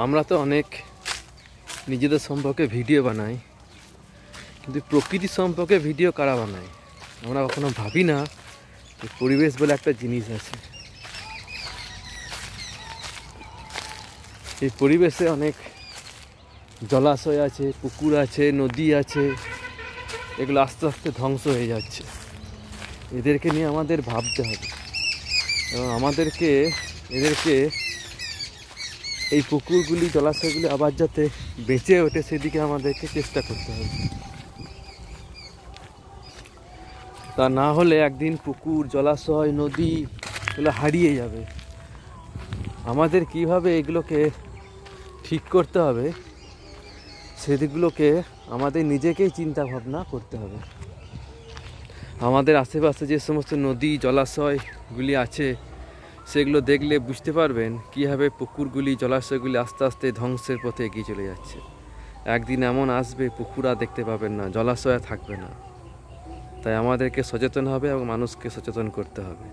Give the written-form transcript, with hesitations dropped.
আমরা তো অনেক নিজেদের সম্পর্কে ভিডিও বানাই, কিন্তু প্রকৃতি সম্পর্কে ভিডিও কারা বানায়? আমরা কখনো ভাবি না যে পরিবেশ বলে একটা জিনিস আছে। এই পরিবেশে অনেক জলাশয় আছে, পুকুর আছে, নদী আছে, এগুলো আস্তে আস্তে ধ্বংস হয়ে যাচ্ছে। এদেরকে নিয়ে আমাদের ভাবতে হবে এবং এদেরকে এই পুকুরগুলি, জলাশয়গুলি আবার যাতে বেঁচে ওঠে সেদিকে আমাদেরকে চেষ্টা করতে হবে। তা না হলে একদিন পুকুর, জলাশয়, নদী এগুলো হারিয়ে যাবে। আমাদের কিভাবে এগুলোকে ঠিক করতে হবে সেদিকগুলোকে আমাদের নিজেকেই চিন্তা ভাবনা করতে হবে। আমাদের আশেপাশে যে সমস্ত নদী, জলাশয়গুলি আছে সেগুলো দেখলে বুঝতে পারবেন কীভাবে পুকুরগুলি, জলাশয়গুলি আস্তে আস্তে ধ্বংসের পথে এগিয়ে চলে যাচ্ছে। একদিন এমন আসবে পুকুর আর দেখতে পাবেন না, জলাশয় থাকবে না। তাই আমাদেরকে সচেতন হবে এবং মানুষকে সচেতন করতে হবে।